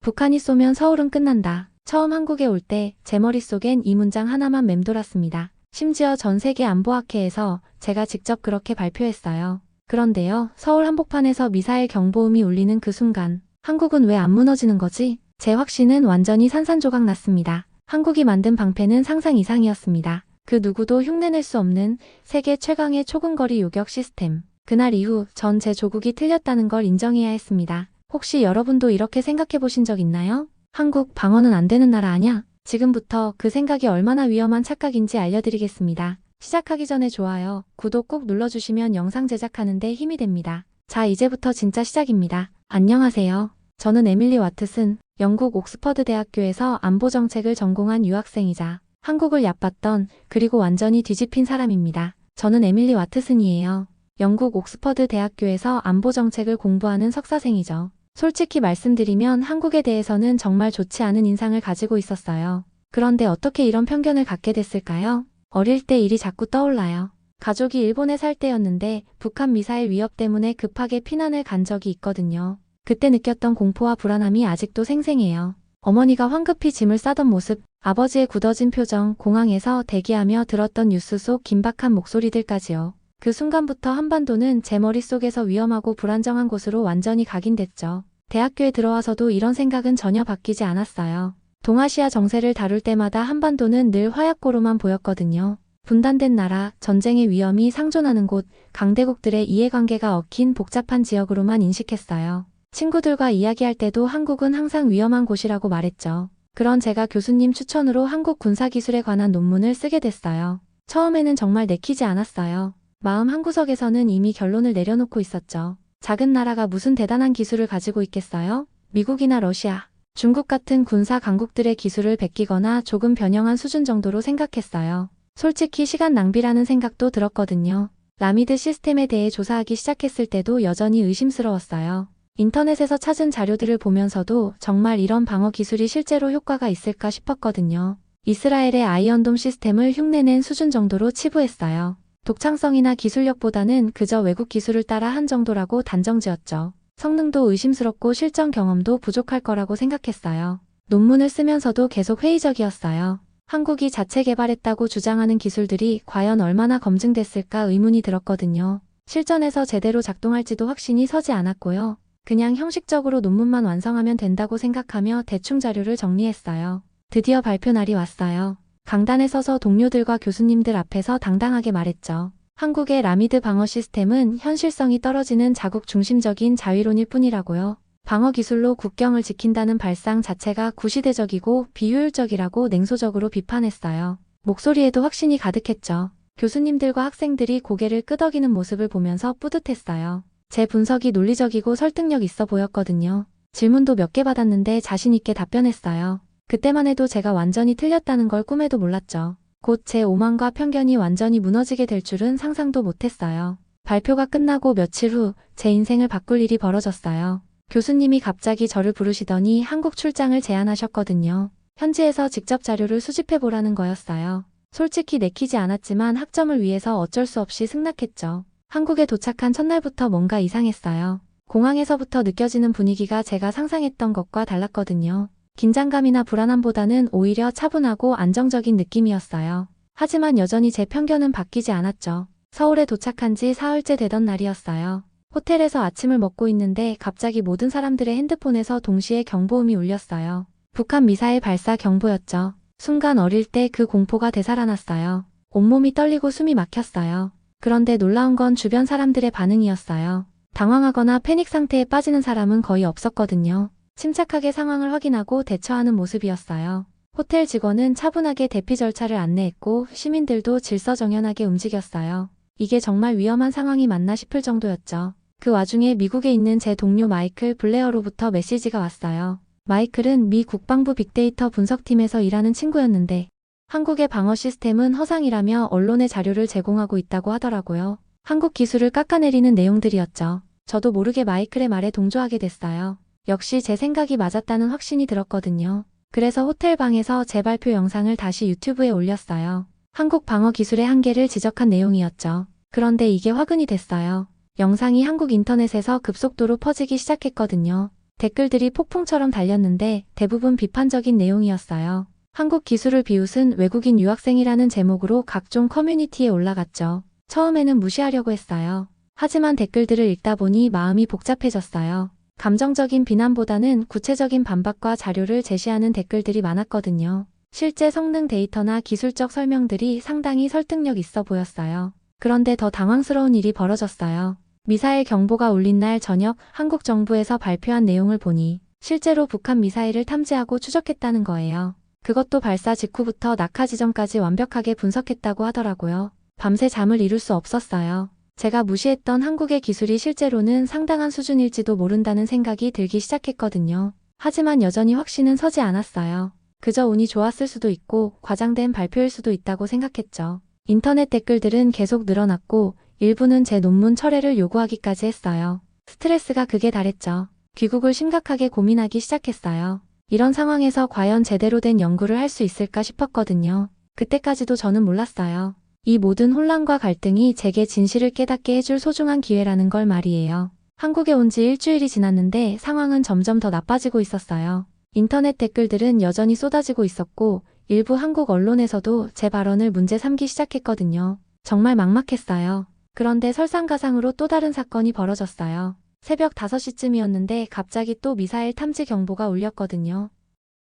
북한이 쏘면 서울은 끝난다. 처음 한국에 올 때 제 머릿속엔 이 문장 하나만 맴돌았습니다. 심지어 전 세계 안보학회에서 제가 직접 그렇게 발표했어요. 그런데요, 서울 한복판에서 미사일 경보음이 울리는 그 순간 한국은 왜 안 무너지는 거지? 제 확신은 완전히 산산조각 났습니다. 한국이 만든 방패는 상상 이상이었습니다. 그 누구도 흉내낼 수 없는 세계 최강의 초근거리 요격 시스템. 그날 이후 전 제 조국이 틀렸다는 걸 인정해야 했습니다. 혹시 여러분도 이렇게 생각해 보신 적 있나요? 한국 방어는 안 되는 나라 아냐? 지금부터 그 생각이 얼마나 위험한 착각인지 알려드리겠습니다. 시작하기 전에 좋아요, 구독 꼭 눌러주시면 영상 제작하는 데 힘이 됩니다. 자, 이제부터 진짜 시작입니다. 안녕하세요. 저는 에밀리 와트슨, 영국 옥스퍼드 대학교에서 안보정책을 전공한 유학생이자 한국을 얕봤던 그리고 완전히 뒤집힌 사람입니다. 저는 에밀리 와트슨이에요. 영국 옥스퍼드 대학교에서 안보정책을 공부하는 석사생이죠. 솔직히 말씀드리면 한국에 대해서는 정말 좋지 않은 인상을 가지고 있었어요. 그런데 어떻게 이런 편견을 갖게 됐을까요? 어릴 때 일이 자꾸 떠올라요. 가족이 일본에 살 때였는데 북한 미사일 위협 때문에 급하게 피난을 간 적이 있거든요. 그때 느꼈던 공포와 불안함이 아직도 생생해요. 어머니가 황급히 짐을 싸던 모습, 아버지의 굳어진 표정, 공항에서 대기하며 들었던 뉴스 속 긴박한 목소리들까지요. 그 순간부터 한반도는 제 머릿속에서 위험하고 불안정한 곳으로 완전히 각인됐죠. 대학교에 들어와서도 이런 생각은 전혀 바뀌지 않았어요. 동아시아 정세를 다룰 때마다 한반도는 늘 화약고로만 보였거든요. 분단된 나라, 전쟁의 위험이 상존하는 곳, 강대국들의 이해관계가 얽힌 복잡한 지역으로만 인식했어요. 친구들과 이야기할 때도 한국은 항상 위험한 곳이라고 말했죠. 그런 제가 교수님 추천으로 한국 군사기술에 관한 논문을 쓰게 됐어요. 처음에는 정말 내키지 않았어요. 마음 한구석에서는 이미 결론을 내려놓고 있었죠. 작은 나라가 무슨 대단한 기술을 가지고 있겠어요? 미국이나 러시아, 중국 같은 군사 강국들의 기술을 베끼거나 조금 변형한 수준 정도로 생각했어요. 솔직히 시간 낭비라는 생각도 들었거든요. 라미드 시스템에 대해 조사하기 시작했을 때도 여전히 의심스러웠어요. 인터넷에서 찾은 자료들을 보면서도 정말 이런 방어 기술이 실제로 효과가 있을까 싶었거든요. 이스라엘의 아이언돔 시스템을 흉내낸 수준 정도로 치부했어요. 독창성이나 기술력보다는 그저 외국 기술을 따라 한 정도라고 단정지었죠. 성능도 의심스럽고 실전 경험도 부족할 거라고 생각했어요. 논문을 쓰면서도 계속 회의적이었어요. 한국이 자체 개발했다고 주장하는 기술들이 과연 얼마나 검증됐을까 의문이 들었거든요. 실전에서 제대로 작동할지도 확신이 서지 않았고요. 그냥 형식적으로 논문만 완성하면 된다고 생각하며 대충 자료를 정리했어요. 드디어 발표 날이 왔어요. 강단에 서서 동료들과 교수님들 앞에서 당당하게 말했죠. 한국의 라미드 방어 시스템은 현실성이 떨어지는 자국 중심적인 자위론일 뿐이라고요. 방어 기술로 국경을 지킨다는 발상 자체가 구시대적이고 비효율적이라고 냉소적으로 비판했어요. 목소리에도 확신이 가득했죠. 교수님들과 학생들이 고개를 끄덕이는 모습을 보면서 뿌듯했어요. 제 분석이 논리적이고 설득력 있어 보였거든요. 질문도 몇 개 받았는데 자신 있게 답변했어요. 그때만 해도 제가 완전히 틀렸다는 걸 꿈에도 몰랐죠. 곧 제 오만과 편견이 완전히 무너지게 될 줄은 상상도 못했어요. 발표가 끝나고 며칠 후 제 인생을 바꿀 일이 벌어졌어요. 교수님이 갑자기 저를 부르시더니 한국 출장을 제안하셨거든요. 현지에서 직접 자료를 수집해보라는 거였어요. 솔직히 내키지 않았지만 학점을 위해서 어쩔 수 없이 승낙했죠. 한국에 도착한 첫날부터 뭔가 이상했어요. 공항에서부터 느껴지는 분위기가 제가 상상했던 것과 달랐거든요. 긴장감이나 불안함보다는 오히려 차분하고 안정적인 느낌이었어요. 하지만 여전히 제 편견은 바뀌지 않았죠. 서울에 도착한 지 사흘째 되던 날이었어요. 호텔에서 아침을 먹고 있는데 갑자기 모든 사람들의 핸드폰에서 동시에 경보음이 울렸어요. 북한 미사일 발사 경보였죠. 순간 어릴 때 그 공포가 되살아났어요. 온몸이 떨리고 숨이 막혔어요. 그런데 놀라운 건 주변 사람들의 반응이었어요. 당황하거나 패닉 상태에 빠지는 사람은 거의 없었거든요. 침착하게 상황을 확인하고 대처하는 모습이었어요. 호텔 직원은 차분하게 대피 절차를 안내했고 시민들도 질서정연하게 움직였어요. 이게 정말 위험한 상황이 맞나 싶을 정도였죠. 그 와중에 미국에 있는 제 동료 마이클 블레어로부터 메시지가 왔어요. 마이클은 미 국방부 빅데이터 분석팀에서 일하는 친구였는데 한국의 방어 시스템은 허상이라며 언론에 자료를 제공하고 있다고 하더라고요. 한국 기술을 깎아내리는 내용들이었죠. 저도 모르게 마이클의 말에 동조하게 됐어요. 역시 제 생각이 맞았다는 확신이 들었거든요. 그래서 호텔 방에서 제 발표 영상을 다시 유튜브에 올렸어요. 한국 방어 기술의 한계를 지적한 내용이었죠. 그런데 이게 화근이 됐어요. 영상이 한국 인터넷에서 급속도로 퍼지기 시작했거든요. 댓글들이 폭풍처럼 달렸는데 대부분 비판적인 내용이었어요. 한국 기술을 비웃은 외국인 유학생이라는 제목으로 각종 커뮤니티에 올라갔죠. 처음에는 무시하려고 했어요. 하지만 댓글들을 읽다 보니 마음이 복잡해졌어요. 감정적인 비난보다는 구체적인 반박과 자료를 제시하는 댓글들이 많았거든요. 실제 성능 데이터나 기술적 설명들이 상당히 설득력 있어 보였어요. 그런데 더 당황스러운 일이 벌어졌어요. 미사일 경보가 울린 날 저녁 한국 정부에서 발표한 내용을 보니 실제로 북한 미사일을 탐지하고 추적했다는 거예요. 그것도 발사 직후부터 낙하 지점까지 완벽하게 분석했다고 하더라고요. 밤새 잠을 이룰 수 없었어요. 제가 무시했던 한국의 기술이 실제로는 상당한 수준일지도 모른다는 생각이 들기 시작했거든요. 하지만 여전히 확신은 서지 않았어요. 그저 운이 좋았을 수도 있고 과장된 발표일 수도 있다고 생각했죠. 인터넷 댓글들은 계속 늘어났고 일부는 제 논문 철회를 요구하기까지 했어요. 스트레스가 극에 달했죠. 귀국을 심각하게 고민하기 시작했어요. 이런 상황에서 과연 제대로 된 연구를 할 수 있을까 싶었거든요. 그때까지도 저는 몰랐어요. 이 모든 혼란과 갈등이 제게 진실을 깨닫게 해줄 소중한 기회라는 걸 말이에요. 한국에 온 지 일주일이 지났는데 상황은 점점 더 나빠지고 있었어요. 인터넷 댓글들은 여전히 쏟아지고 있었고 일부 한국 언론에서도 제 발언을 문제 삼기 시작했거든요. 정말 막막했어요. 그런데 설상가상으로 또 다른 사건이 벌어졌어요. 새벽 5시쯤이었는데 갑자기 또 미사일 탐지 경보가 울렸거든요.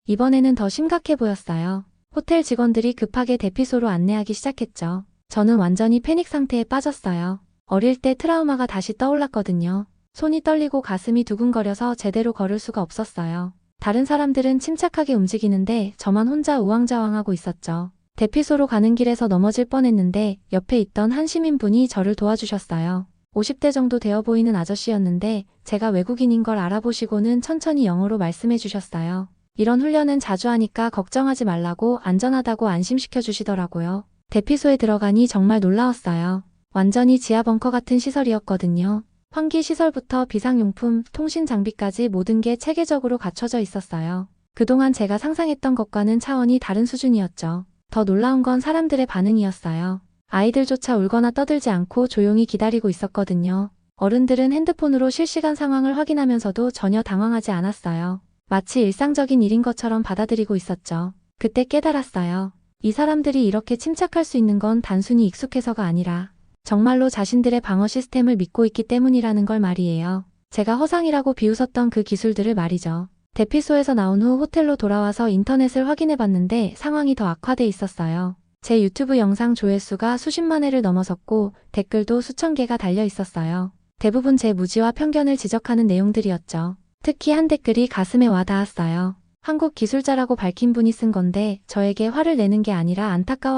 이번에는 더 심각해 보였어요. 호텔 직원들이 급하게 대피소로 안내하기 시작했죠. 저는 완전히 패닉 상태에 빠졌어요. 어릴 때 트라우마가 다시 떠올랐거든요. 손이 떨리고 가슴이 두근거려서 제대로 걸을 수가 없었어요. 다른 사람들은 침착하게 움직이는데 저만 혼자 우왕좌왕하고 있었죠. 대피소로 가는 길에서 넘어질 뻔했는데 옆에 있던 한 시민분이 저를 도와주셨어요. 50대 정도 되어 보이는 아저씨였는데 제가 외국인인 걸 알아보시고는 천천히 영어로 말씀해 주셨어요. 이런 훈련은 자주 하니까 걱정하지 말라고 안전하다고 안심시켜 주시더라고요. 대피소에 들어가니 정말 놀라웠어요. 완전히 지하 벙커 같은 시설이었거든요. 환기 시설부터 비상용품, 통신 장비까지 모든 게 체계적으로 갖춰져 있었어요. 그동안 제가 상상했던 것과는 차원이 다른 수준이었죠. 더 놀라운 건 사람들의 반응이었어요. 아이들조차 울거나 떠들지 않고 조용히 기다리고 있었거든요. 어른들은 핸드폰으로 실시간 상황을 확인하면서도 전혀 당황하지 않았어요. 마치 일상적인 일인 것처럼 받아들이고 있었죠. 그때 깨달았어요. 이 사람들이 이렇게 침착할 수 있는 건 단순히 익숙해서가 아니라 정말로 자신들의 방어 시스템을 믿고 있기 때문이라는 걸 말이에요. 제가 허상이라고 비웃었던 그 기술들을 말이죠. 대피소에서 나온 후 호텔로 돌아와서 인터넷을 확인해봤는데 상황이 더 악화돼 있었어요. 제 유튜브 영상 조회수가 수십만 회를 넘어섰고 댓글도 수천 개가 달려 있었어요. 대부분 제 무지와 편견을 지적하는 내용들이었죠. 특히 한 댓글이 가슴에 와닿았어요. 한국 기술자라고 밝힌 분이 쓴 건데 저에게 화를 내는 게 아니라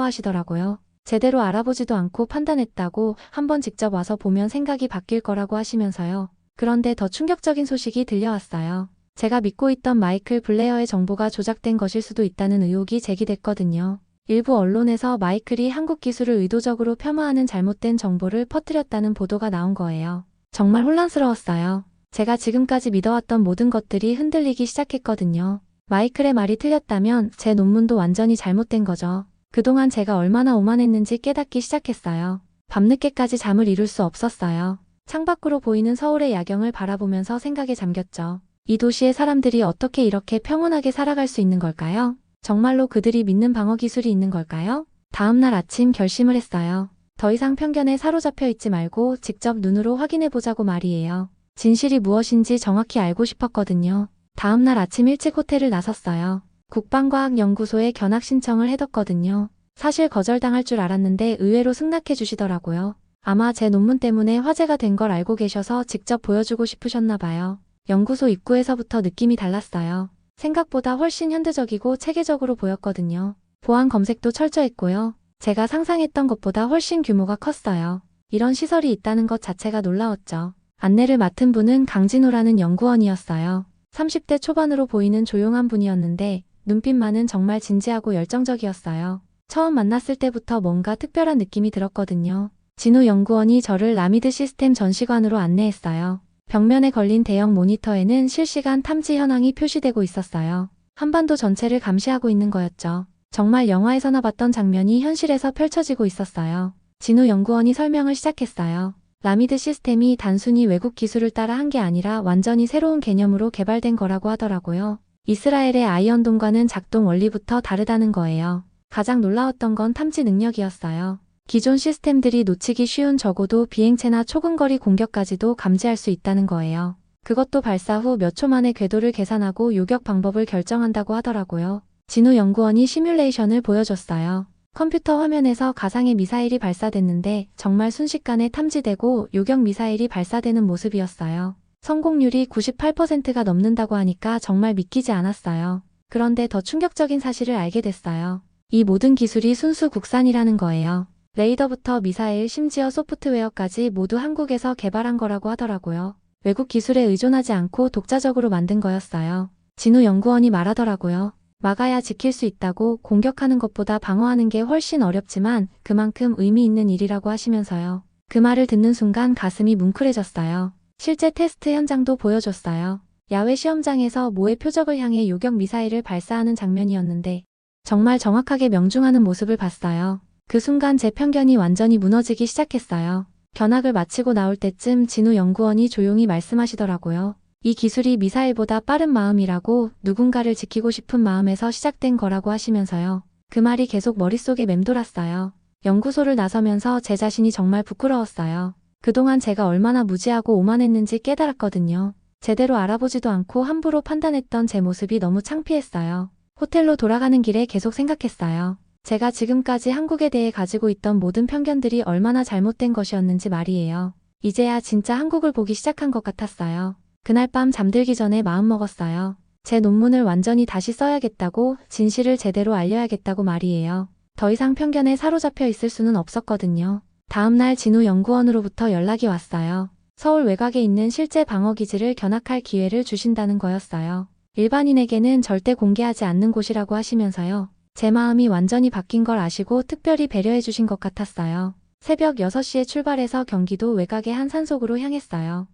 안타까워하시더라고요. 제대로 알아보지도 않고 판단했다고 한번 직접 와서 보면 생각이 바뀔 거라고 하시면서요. 그런데 더 충격적인 소식이 들려왔어요. 제가 믿고 있던 마이클 블레어의 정보가 조작된 것일 수도 있다는 의혹이 제기됐거든요. 일부 언론에서 마이클이 한국 기술을 의도적으로 폄하하는 잘못된 정보를 퍼뜨렸다는 보도가 나온 거예요. 정말 혼란스러웠어요. 제가 지금까지 믿어왔던 모든 것들이 흔들리기 시작했거든요. 마이클의 말이 틀렸다면 제 논문도 완전히 잘못된 거죠. 그동안 제가 얼마나 오만했는지 깨닫기 시작했어요. 밤늦게까지 잠을 이룰 수 없었어요. 창밖으로 보이는 서울의 야경을 바라보면서 생각에 잠겼죠. 이 도시의 사람들이 어떻게 이렇게 평온하게 살아갈 수 있는 걸까요? 정말로 그들이 믿는 방어 기술이 있는 걸까요? 다음날 아침 결심을 했어요. 더 이상 편견에 사로잡혀 있지 말고 직접 눈으로 확인해보자고 말이에요. 진실이 무엇인지 정확히 알고 싶었거든요. 다음날 아침 일찍 호텔을 나섰어요. 국방과학연구소에 견학 신청을 해뒀거든요. 사실 거절당할 줄 알았는데 의외로 승낙해 주시더라고요. 아마 제 논문 때문에 화제가 된 걸 알고 계셔서 직접 보여주고 싶으셨나 봐요. 연구소 입구에서부터 느낌이 달랐어요. 생각보다 훨씬 현대적이고 체계적으로 보였거든요. 보안 검색도 철저했고요. 제가 상상했던 것보다 훨씬 규모가 컸어요. 이런 시설이 있다는 것 자체가 놀라웠죠. 안내를 맡은 분은 강진우라는 연구원이었어요. 30대 초반으로 보이는 조용한 분이었는데 눈빛만은 정말 진지하고 열정적이었어요. 처음 만났을 때부터 뭔가 특별한 느낌이 들었거든요. 진우 연구원이 저를 라미드 시스템 전시관으로 안내했어요. 벽면에 걸린 대형 모니터에는 실시간 탐지 현황이 표시되고 있었어요. 한반도 전체를 감시하고 있는 거였죠. 정말 영화에서나 봤던 장면이 현실에서 펼쳐지고 있었어요. 진우 연구원이 설명을 시작했어요. 라미드 시스템이 단순히 외국 기술을 따라 한 게 아니라 완전히 새로운 개념으로 개발된 거라고 하더라고요. 이스라엘의 아이언돔과는 작동 원리부터 다르다는 거예요. 가장 놀라웠던 건 탐지 능력이었어요. 기존 시스템들이 놓치기 쉬운 적어도 비행체나 초근거리 공격까지도 감지할 수 있다는 거예요. 그것도 발사 후 몇 초 만에 궤도를 계산하고 요격 방법을 결정한다고 하더라고요. 진우 연구원이 시뮬레이션을 보여줬어요. 컴퓨터 화면에서 가상의 미사일이 발사됐는데 정말 순식간에 탐지되고 요격 미사일이 발사되는 모습이었어요. 성공률이 98%가 넘는다고 하니까 정말 믿기지 않았어요. 그런데 더 충격적인 사실을 알게 됐어요. 이 모든 기술이 순수 국산이라는 거예요. 레이더부터 미사일, 심지어 소프트웨어까지 모두 한국에서 개발한 거라고 하더라고요. 외국 기술에 의존하지 않고 독자적으로 만든 거였어요. 진우 연구원이 말하더라고요. 막아야 지킬 수 있다고, 공격하는 것보다 방어하는 게 훨씬 어렵지만 그만큼 의미 있는 일이라고 하시면서요. 그 말을 듣는 순간 가슴이 뭉클해졌어요. 실제 테스트 현장도 보여줬어요. 야외 시험장에서 모의 표적을 향해 요격 미사일을 발사하는 장면이었는데 정말 정확하게 명중하는 모습을 봤어요. 그 순간 제 편견이 완전히 무너지기 시작했어요. 견학을 마치고 나올 때쯤 진우 연구원이 조용히 말씀하시더라고요. 이 기술이 미사일보다 빠른 마음이라고, 누군가를 지키고 싶은 마음에서 시작된 거라고 하시면서요. 그 말이 계속 머릿속에 맴돌았어요. 연구소를 나서면서 제 자신이 정말 부끄러웠어요. 그동안 제가 얼마나 무지하고 오만했는지 깨달았거든요. 제대로 알아보지도 않고 함부로 판단했던 제 모습이 너무 창피했어요. 호텔로 돌아가는 길에 계속 생각했어요. 제가 지금까지 한국에 대해 가지고 있던 모든 편견들이 얼마나 잘못된 것이었는지 말이에요. 이제야 진짜 한국을 보기 시작한 것 같았어요. 그날 밤 잠들기 전에 마음먹었어요. 제 논문을 완전히 다시 써야겠다고, 진실을 제대로 알려야겠다고 말이에요. 더 이상 편견에 사로잡혀 있을 수는 없었거든요. 다음날 진우 연구원으로부터 연락이 왔어요. 서울 외곽에 있는 실제 방어기지를 견학할 기회를 주신다는 거였어요. 일반인에게는 절대 공개하지 않는 곳이라고 하시면서요. 제 마음이 완전히 바뀐 걸 아시고 특별히 배려해 주신 것 같았어요. 새벽 6시에 출발해서 경기도 외곽의 한 산속으로 향했어요.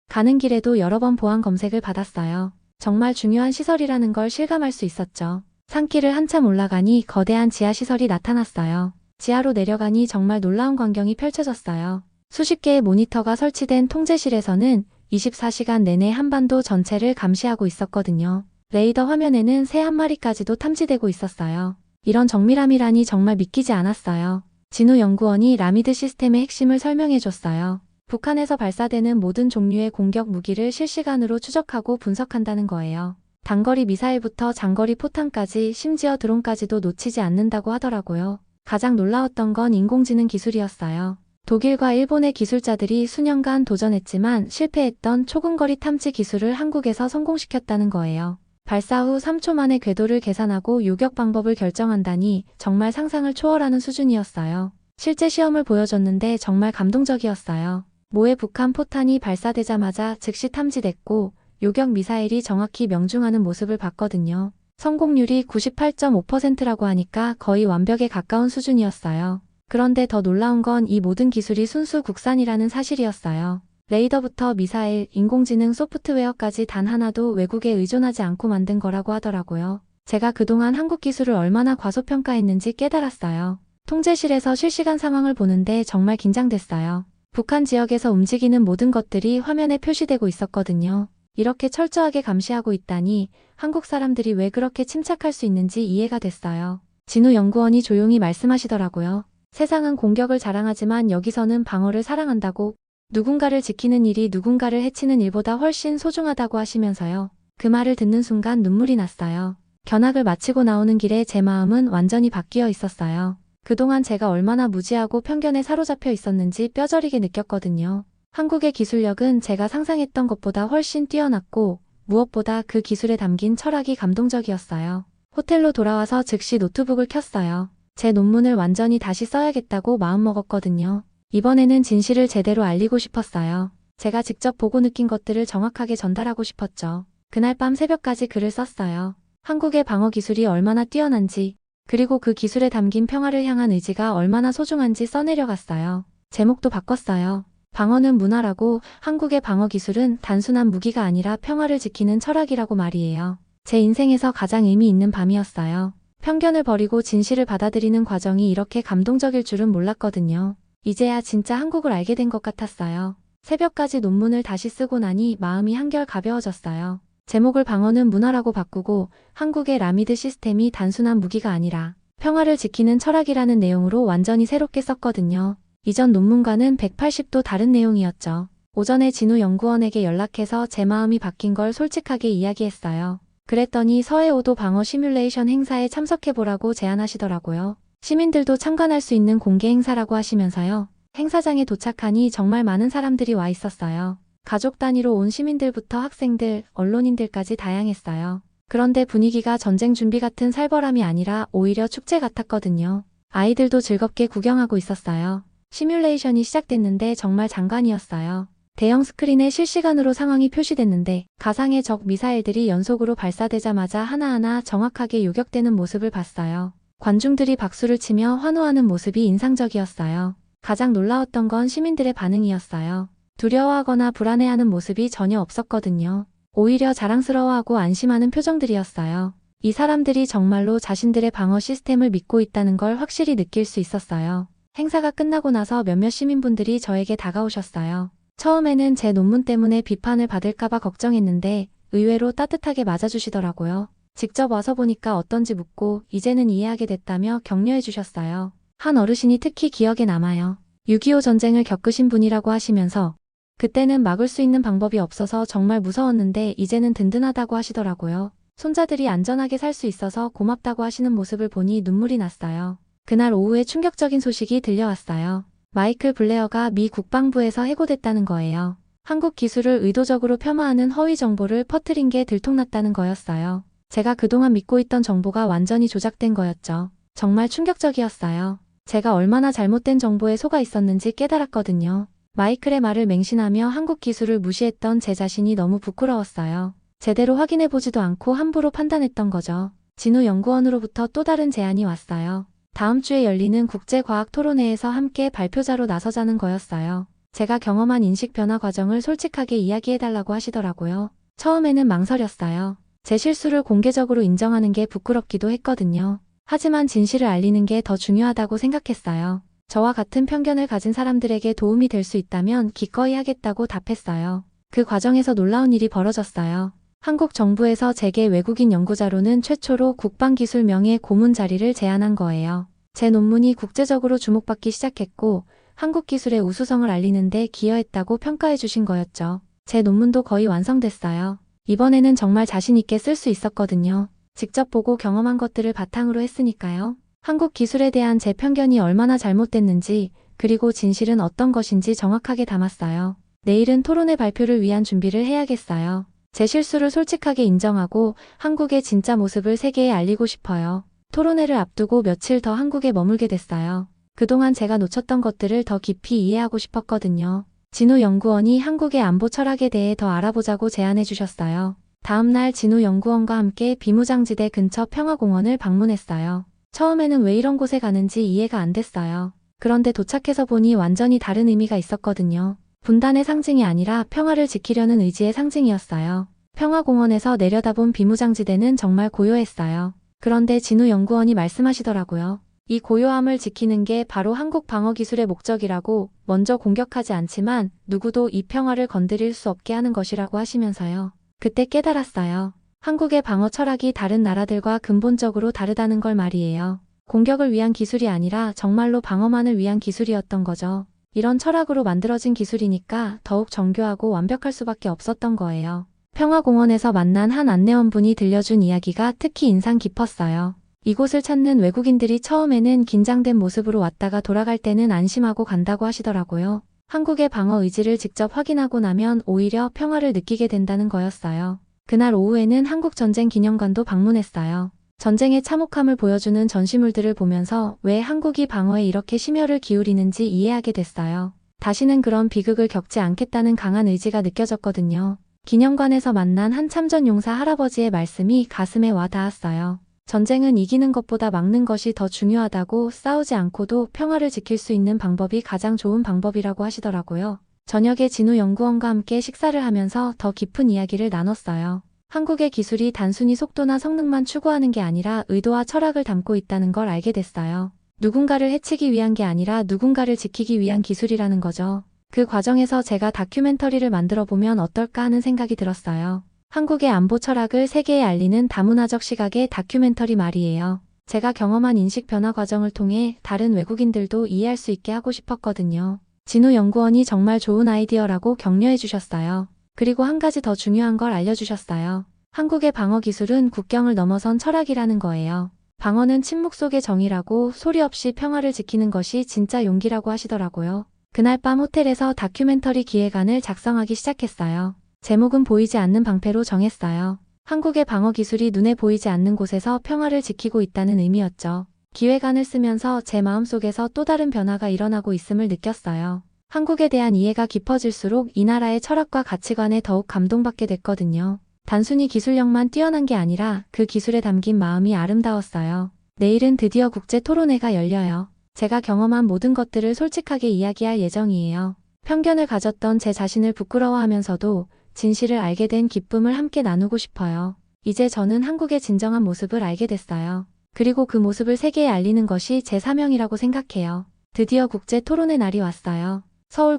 가는 길에도 여러 번 보안 검색을 받았어요. 정말 중요한 시설이라는 걸 실감할 수 있었죠. 산길을 한참 올라가니 거대한 지하시설이 나타났어요. 지하로 내려가니 정말 놀라운 광경이 펼쳐졌어요. 수십 개의 모니터가 설치된 통제실에서는 24시간 내내 한반도 전체를 감시하고 있었거든요. 레이더 화면에는 새 한 마리까지도 탐지되고 있었어요. 이런 정밀함이라니 정말 믿기지 않았어요. 진우 연구원이 라미드 시스템의 핵심을 설명해줬어요. 북한에서 발사되는 모든 종류의 공격 무기를 실시간으로 추적하고 분석한다는 거예요. 단거리 미사일부터 장거리 포탄까지, 심지어 드론까지도 놓치지 않는다고 하더라고요. 가장 놀라웠던 건 인공지능 기술이었어요. 독일과 일본의 기술자들이 수년간 도전했지만 실패했던 초근거리 탐지 기술을 한국에서 성공시켰다는 거예요. 발사 후 3초 만에 궤도를 계산하고 요격 방법을 결정한다니 정말 상상을 초월하는 수준이었어요. 실제 시험을 보여줬는데 정말 감동적이었어요. 모의 북한 포탄이 발사되자마자 즉시 탐지됐고 요격 미사일이 정확히 명중하는 모습을 봤거든요. 성공률이 98.5%라고 하니까 거의 완벽에 가까운 수준이었어요. 그런데 더 놀라운 건 이 모든 기술이 순수 국산이라는 사실이었어요. 레이더부터 미사일, 인공지능 소프트웨어까지 단 하나도 외국에 의존하지 않고 만든 거라고 하더라고요. 제가 그동안 한국 기술을 얼마나 과소평가했는지 깨달았어요. 통제실에서 실시간 상황을 보는데 정말 긴장됐어요. 북한 지역에서 움직이는 모든 것들이 화면에 표시되고 있었거든요. 이렇게 철저하게 감시하고 있다니 한국 사람들이 왜 그렇게 침착할 수 있는지 이해가 됐어요. 진우 연구원이 조용히 말씀하시더라고요. 세상은 공격을 자랑하지만 여기서는 방어를 사랑한다고, 누군가를 지키는 일이 누군가를 해치는 일보다 훨씬 소중하다고 하시면서요. 그 말을 듣는 순간 눈물이 났어요. 견학을 마치고 나오는 길에 제 마음은 완전히 바뀌어 있었어요. 그동안 제가 얼마나 무지하고 편견에 사로잡혀 있었는지 뼈저리게 느꼈거든요. 한국의 기술력은 제가 상상했던 것보다 훨씬 뛰어났고 무엇보다 그 기술에 담긴 철학이 감동적이었어요. 호텔로 돌아와서 즉시 노트북을 켰어요. 제 논문을 완전히 다시 써야겠다고 마음먹었거든요. 이번에는 진실을 제대로 알리고 싶었어요. 제가 직접 보고 느낀 것들을 정확하게 전달하고 싶었죠. 그날 밤 새벽까지 글을 썼어요. 한국의 방어 기술이 얼마나 뛰어난지, 그리고 그 기술에 담긴 평화를 향한 의지가 얼마나 소중한지 써내려갔어요. 제목도 바꿨어요. 방어는 문화라고, 한국의 방어 기술은 단순한 무기가 아니라 평화를 지키는 철학이라고 말이에요. 제 인생에서 가장 의미 있는 밤이었어요. 편견을 버리고 진실을 받아들이는 과정이 이렇게 감동적일 줄은 몰랐거든요. 이제야 진짜 한국을 알게 된 것 같았어요. 새벽까지 논문을 다시 쓰고 나니 마음이 한결 가벼워졌어요. 제목을 방어는 문화라고 바꾸고 한국의 라미드 시스템이 단순한 무기가 아니라 평화를 지키는 철학이라는 내용으로 완전히 새롭게 썼거든요. 이전 논문과는 180도 다른 내용이었죠. 오전에 진우 연구원에게 연락해서 제 마음이 바뀐 걸 솔직하게 이야기했어요. 그랬더니 서해오도 방어 시뮬레이션 행사에 참석해보라고 제안하시더라고요. 시민들도 참관할 수 있는 공개 행사라고 하시면서요. 행사장에 도착하니 정말 많은 사람들이 와 있었어요. 가족 단위로 온 시민들부터 학생들, 언론인들까지 다양했어요. 그런데 분위기가 전쟁 준비 같은 살벌함이 아니라 오히려 축제 같았거든요. 아이들도 즐겁게 구경하고 있었어요. 시뮬레이션이 시작됐는데 정말 장관이었어요. 대형 스크린에 실시간으로 상황이 표시됐는데 가상의 적 미사일들이 연속으로 발사되자마자 하나하나 정확하게 요격되는 모습을 봤어요. 관중들이 박수를 치며 환호하는 모습이 인상적이었어요. 가장 놀라웠던 건 시민들의 반응이었어요. 두려워하거나 불안해하는 모습이 전혀 없었거든요. 오히려 자랑스러워하고 안심하는 표정들이었어요. 이 사람들이 정말로 자신들의 방어 시스템을 믿고 있다는 걸 확실히 느낄 수 있었어요. 행사가 끝나고 나서 몇몇 시민분들이 저에게 다가오셨어요. 처음에는 제 논문 때문에 비판을 받을까봐 걱정했는데 의외로 따뜻하게 맞아주시더라고요. 직접 와서 보니까 어떤지 묻고 이제는 이해하게 됐다며 격려해 주셨어요. 한 어르신이 특히 기억에 남아요. 6.25 전쟁을 겪으신 분이라고 하시면서 그때는 막을 수 있는 방법이 없어서 정말 무서웠는데 이제는 든든하다고 하시더라고요. 손자들이 안전하게 살 수 있어서 고맙다고 하시는 모습을 보니 눈물이 났어요. 그날 오후에 충격적인 소식이 들려왔어요. 마이클 블레어가 미 국방부에서 해고됐다는 거예요. 한국 기술을 의도적으로 폄하하는 허위 정보를 퍼뜨린 게 들통났다는 거였어요. 제가 그동안 믿고 있던 정보가 완전히 조작된 거였죠. 정말 충격적이었어요. 제가 얼마나 잘못된 정보에 속아 있었는지 깨달았거든요. 마이클의 말을 맹신하며 한국 기술을 무시했던 제 자신이 너무 부끄러웠어요. 제대로 확인해보지도 않고 함부로 판단했던 거죠. 진우 연구원으로부터 또 다른 제안이 왔어요. 다음 주에 열리는 국제과학 토론회에서 함께 발표자로 나서자는 거였어요. 제가 경험한 인식 변화 과정을 솔직하게 이야기해달라고 하시더라고요. 처음에는 망설였어요. 제 실수를 공개적으로 인정하는 게 부끄럽기도 했거든요. 하지만 진실을 알리는 게 더 중요하다고 생각했어요. 저와 같은 편견을 가진 사람들에게 도움이 될 수 있다면 기꺼이 하겠다고 답했어요. 그 과정에서 놀라운 일이 벌어졌어요. 한국 정부에서 제게 외국인 연구자로는 최초로 국방기술 명예 고문 자리를 제안한 거예요. 제 논문이 국제적으로 주목받기 시작했고 한국 기술의 우수성을 알리는 데 기여했다고 평가해 주신 거였죠. 제 논문도 거의 완성됐어요. 이번에는 정말 자신 있게 쓸 수 있었거든요. 직접 보고 경험한 것들을 바탕으로 했으니까요. 한국 기술에 대한 제 편견이 얼마나 잘못됐는지 그리고 진실은 어떤 것인지 정확하게 담았어요. 내일은 토론회 발표를 위한 준비를 해야겠어요. 제 실수를 솔직하게 인정하고 한국의 진짜 모습을 세계에 알리고 싶어요. 토론회를 앞두고 며칠 더 한국에 머물게 됐어요. 그동안 제가 놓쳤던 것들을 더 깊이 이해하고 싶었거든요. 진우 연구원이 한국의 안보 철학에 대해 더 알아보자고 제안해 주셨어요. 다음 날 진우 연구원과 함께 비무장지대 근처 평화공원을 방문했어요. 처음에는 왜 이런 곳에 가는지 이해가 안 됐어요. 그런데 도착해서 보니 완전히 다른 의미가 있었거든요. 분단의 상징이 아니라 평화를 지키려는 의지의 상징이었어요. 평화공원에서 내려다본 비무장지대는 정말 고요했어요. 그런데 진우 연구원이 말씀하시더라고요. 이 고요함을 지키는 게 바로 한국 방어 기술의 목적이라고, 먼저 공격하지 않지만 누구도 이 평화를 건드릴 수 없게 하는 것이라고 하시면서요. 그때 깨달았어요. 한국의 방어 철학이 다른 나라들과 근본적으로 다르다는 걸 말이에요. 공격을 위한 기술이 아니라 정말로 방어만을 위한 기술이었던 거죠. 이런 철학으로 만들어진 기술이니까 더욱 정교하고 완벽할 수밖에 없었던 거예요. 평화공원에서 만난 한 안내원분이 들려준 이야기가 특히 인상 깊었어요. 이곳을 찾는 외국인들이 처음에는 긴장된 모습으로 왔다가 돌아갈 때는 안심하고 간다고 하시더라고요. 한국의 방어 의지를 직접 확인하고 나면 오히려 평화를 느끼게 된다는 거였어요. 그날 오후에는 한국전쟁기념관도 방문했어요. 전쟁의 참혹함을 보여주는 전시물들을 보면서 왜 한국이 방어에 이렇게 심혈을 기울이는지 이해하게 됐어요. 다시는 그런 비극을 겪지 않겠다는 강한 의지가 느껴졌거든요. 기념관에서 만난 한 참전 용사 할아버지의 말씀이 가슴에 와 닿았어요. 전쟁은 이기는 것보다 막는 것이 더 중요하다고, 싸우지 않고도 평화를 지킬 수 있는 방법이 가장 좋은 방법이라고 하시더라고요. 저녁에 진우 연구원과 함께 식사를 하면서 더 깊은 이야기를 나눴어요. 한국의 기술이 단순히 속도나 성능만 추구하는 게 아니라 의도와 철학을 담고 있다는 걸 알게 됐어요. 누군가를 해치기 위한 게 아니라 누군가를 지키기 위한 기술이라는 거죠. 그 과정에서 제가 다큐멘터리를 만들어 보면 어떨까 하는 생각이 들었어요. 한국의 안보 철학을 세계에 알리는 다문화적 시각의 다큐멘터리 말이에요. 제가 경험한 인식 변화 과정을 통해 다른 외국인들도 이해할 수 있게 하고 싶었거든요. 진우 연구원이 정말 좋은 아이디어라고 격려해 주셨어요. 그리고 한 가지 더 중요한 걸 알려주셨어요. 한국의 방어 기술은 국경을 넘어선 철학이라는 거예요. 방어는 침묵 속의 정의라고, 소리 없이 평화를 지키는 것이 진짜 용기라고 하시더라고요. 그날 밤 호텔에서 다큐멘터리 기획안을 작성하기 시작했어요. 제목은 보이지 않는 방패로 정했어요. 한국의 방어 기술이 눈에 보이지 않는 곳에서 평화를 지키고 있다는 의미였죠. 기획안을 쓰면서 제 마음속에서 또 다른 변화가 일어나고 있음을 느꼈어요. 한국에 대한 이해가 깊어질수록 이 나라의 철학과 가치관에 더욱 감동받게 됐거든요. 단순히 기술력만 뛰어난 게 아니라 그 기술에 담긴 마음이 아름다웠어요. 내일은 드디어 국제 토론회가 열려요. 제가 경험한 모든 것들을 솔직하게 이야기할 예정이에요. 편견을 가졌던 제 자신을 부끄러워하면서도 진실을 알게 된 기쁨을 함께 나누고 싶어요. 이제 저는 한국의 진정한 모습을 알게 됐어요. 그리고 그 모습을 세계에 알리는 것이 제 사명이라고 생각해요. 드디어 국제 토론회 날이 왔어요. 서울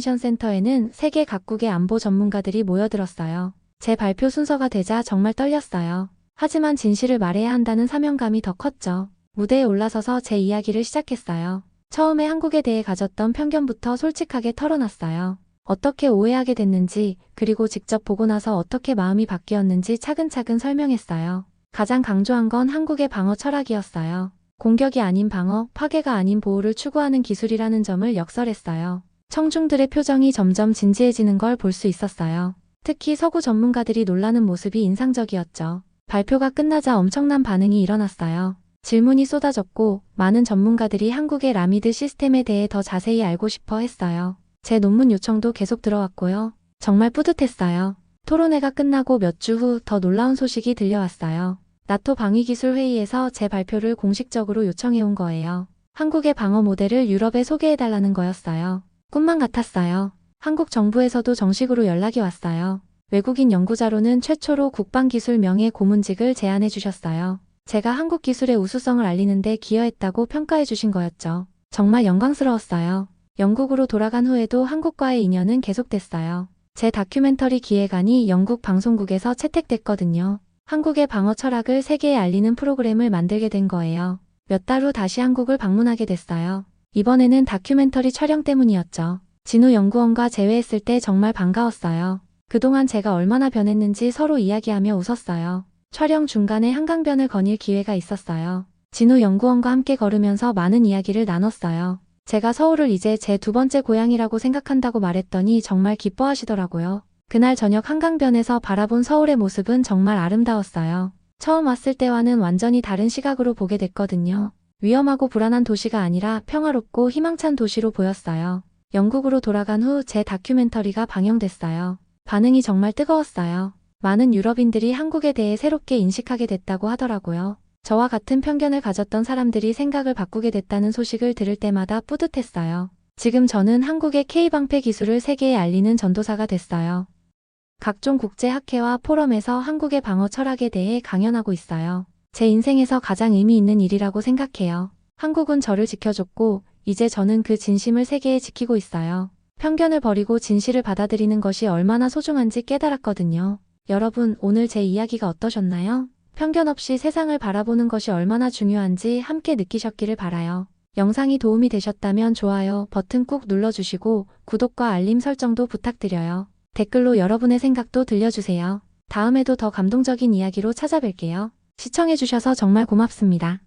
국제컨벤션센터에는 세계 각국의 안보 전문가들이 모여들었어요. 제 발표 순서가 되자 정말 떨렸어요. 하지만 진실을 말해야 한다는 사명감이 더 컸죠. 무대에 올라서서 제 이야기를 시작했어요. 처음에 한국에 대해 가졌던 편견부터 솔직하게 털어놨어요. 어떻게 오해하게 됐는지, 그리고 직접 보고 나서 어떻게 마음이 바뀌었는지 차근차근 설명했어요. 가장 강조한 건 한국의 방어 철학이었어요. 공격이 아닌 방어, 파괴가 아닌 보호를 추구하는 기술이라는 점을 역설했어요. 청중들의 표정이 점점 진지해지는 걸 볼 수 있었어요. 특히 서구 전문가들이 놀라는 모습이 인상적이었죠. 발표가 끝나자 엄청난 반응이 일어났어요. 질문이 쏟아졌고 많은 전문가들이 한국의 라미드 시스템에 대해 더 자세히 알고 싶어 했어요. 제 논문 요청도 계속 들어왔고요. 정말 뿌듯했어요. 토론회가 끝나고 몇 주 후 더 놀라운 소식이 들려왔어요. 나토 방위기술 회의에서 제 발표를 공식적으로 요청해온 거예요. 한국의 방어 모델을 유럽에 소개해달라는 거였어요. 꿈만 같았어요. 한국 정부에서도 정식으로 연락이 왔어요. 외국인 연구자로는 최초로 국방기술 명예 고문직을 제안해 주셨어요. 제가 한국 기술의 우수성을 알리는데 기여했다고 평가해 주신 거였죠. 정말 영광스러웠어요. 영국으로 돌아간 후에도 한국과의 인연은 계속됐어요. 제 다큐멘터리 기획안이 영국 방송국에서 채택됐거든요. 한국의 방어 철학을 세계에 알리는 프로그램을 만들게 된 거예요. 몇 달 후 다시 한국을 방문하게 됐어요. 이번에는 다큐멘터리 촬영 때문이었죠. 진우 연구원과 재회했을 때 정말 반가웠어요. 그동안 제가 얼마나 변했는지 서로 이야기하며 웃었어요. 촬영 중간에 한강변을 거닐 기회가 있었어요. 진우 연구원과 함께 걸으면서 많은 이야기를 나눴어요. 제가 서울을 이제 제 두 번째 고향이라고 생각한다고 말했더니 정말 기뻐하시더라고요. 그날 저녁 한강변에서 바라본 서울의 모습은 정말 아름다웠어요. 처음 왔을 때와는 완전히 다른 시각으로 보게 됐거든요. 위험하고 불안한 도시가 아니라 평화롭고 희망찬 도시로 보였어요. 영국으로 돌아간 후 제 다큐멘터리가 방영됐어요. 반응이 정말 뜨거웠어요. 많은 유럽인들이 한국에 대해 새롭게 인식하게 됐다고 하더라고요. 저와 같은 편견을 가졌던 사람들이 생각을 바꾸게 됐다는 소식을 들을 때마다 뿌듯했어요. 지금 저는 한국의 K방패 기술을 세계에 알리는 전도사가 됐어요. 각종 국제학회와 포럼에서 한국의 방어 철학에 대해 강연하고 있어요. 제 인생에서 가장 의미 있는 일이라고 생각해요. 한국은 저를 지켜줬고 이제 저는 그 진심을 세계에 지키고 있어요. 편견을 버리고 진실을 받아들이는 것이 얼마나 소중한지 깨달았거든요. 여러분, 오늘 제 이야기가 어떠셨나요? 편견 없이 세상을 바라보는 것이 얼마나 중요한지 함께 느끼셨기를 바라요. 영상이 도움이 되셨다면 좋아요 버튼 꾹 눌러주시고 구독과 알림 설정도 부탁드려요. 댓글로 여러분의 생각도 들려주세요. 다음에도 더 감동적인 이야기로 찾아뵐게요. 시청해주셔서 정말 고맙습니다.